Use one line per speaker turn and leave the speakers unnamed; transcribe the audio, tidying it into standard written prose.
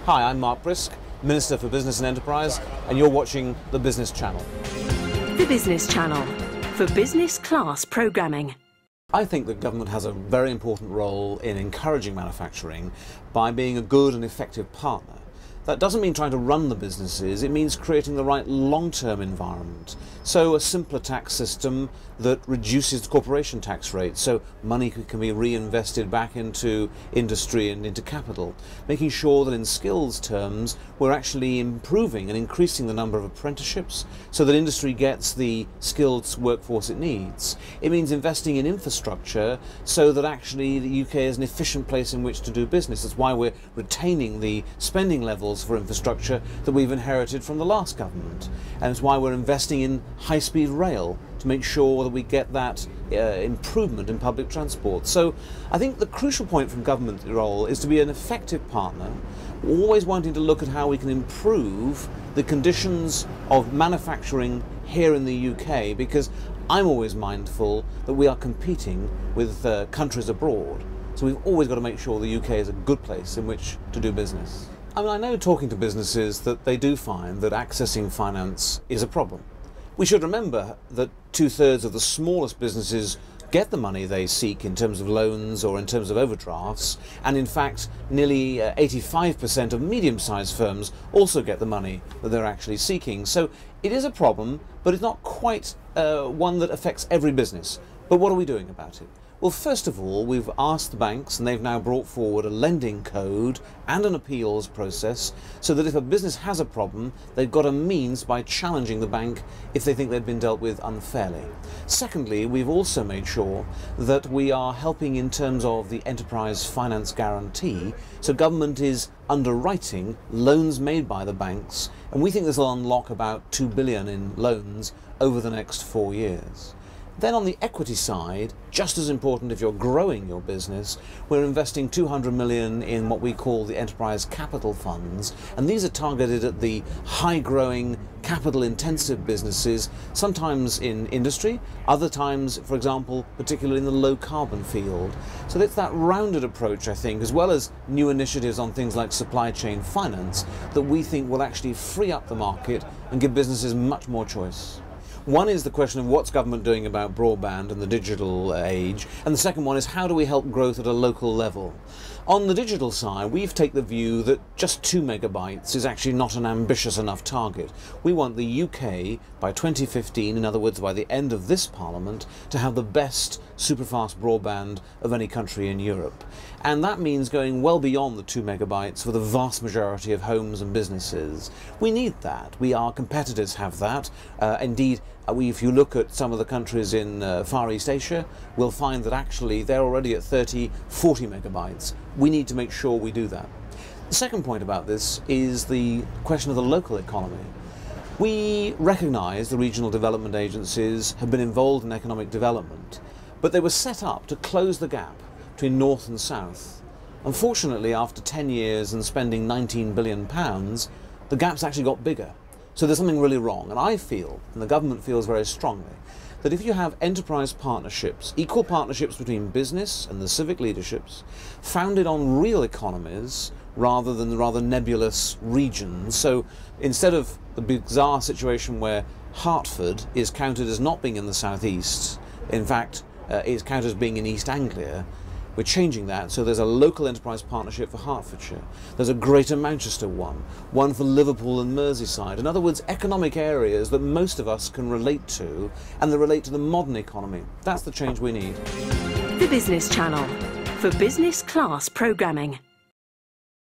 Hi, I'm Mark Prisk, Minister for Business and Enterprise, and you're watching the Business Channel.
The Business Channel, for business class programming.
I think that government has a very important role in encouraging manufacturing by being a good and effective partner. That doesn't mean trying to run the businesses, it means creating the right long-term environment. So a simpler tax system that reduces the corporation tax rate, so money can be reinvested back into industry and into capital. Making sure that in skills terms we're actually improving and increasing the number of apprenticeships so that industry gets the skilled workforce it needs. It means investing in infrastructure so that actually the UK is an efficient place in which to do business. That's why we're retaining the spending levels for infrastructure that we've inherited from the last government, and it's why we're investing in high-speed rail to make sure that we get that improvement in public transport. So I think the crucial point from government role is to be an effective partner, always wanting to look at how we can improve the conditions of manufacturing here in the UK, because I'm always mindful that we are competing with countries abroad. So we've always got to make sure the UK is a good place in which to do business. I mean, I know talking to businesses that they do find that accessing finance is a problem. We should remember that 2/3 of the smallest businesses get the money they seek in terms of loans or in terms of overdrafts, and in fact nearly 85% of medium-sized firms also get the money that they're actually seeking. So it is a problem, but it's not quite one that affects every business. But what are we doing about it? Well, first of all, we've asked the banks, and they've now brought forward a lending code and an appeals process so that if a business has a problem, they've got a means by challenging the bank if they think they've been dealt with unfairly. Secondly, we've also made sure that we are helping in terms of the enterprise finance guarantee, so government is underwriting loans made by the banks, and we think this will unlock about 2 billion in loans over the next 4 years. Then on the equity side, just as important if you're growing your business, we're investing 200 million in what we call the enterprise capital funds, and these are targeted at the high-growing, capital-intensive businesses, sometimes in industry, other times, for example, particularly in the low-carbon field. So it's that rounded approach, I think, as well as new initiatives on things like supply chain finance, that we think will actually free up the market and give businesses much more choice. One is the question of what's government doing about broadband and the digital age, and the second one is how do we help growth at a local level. On the digital side, we've taken the view that just 2 megabytes is actually not an ambitious enough target. We want the UK by 2015, in other words by the end of this Parliament, to have the best superfast broadband of any country in Europe. And that means going well beyond the 2 megabytes for the vast majority of homes and businesses. We need that. Our competitors have that. Indeed, if you look at some of the countries in Far East Asia, we'll find that actually they're already at 30, 40 megabytes. We need to make sure we do that. The second point about this is the question of the local economy. We recognise the regional development agencies have been involved in economic development, but they were set up to close the gap between north and south. Unfortunately, after 10 years and spending £19 billion, the gap's actually got bigger. So there's something really wrong, and I feel, and the government feels very strongly, that if you have enterprise partnerships, equal partnerships between business and the civic leaderships, founded on real economies rather than the rather nebulous regions, so instead of the bizarre situation where Hertford is counted as not being in the southeast, in fact it's counted as being in East Anglia, we're changing that, so there's a local enterprise partnership for Hertfordshire. There's a Greater Manchester one for Liverpool and Merseyside. In other words, economic areas that most of us can relate to, and that relate to the modern economy. That's the change we need.
The Business Channel, for business class programming.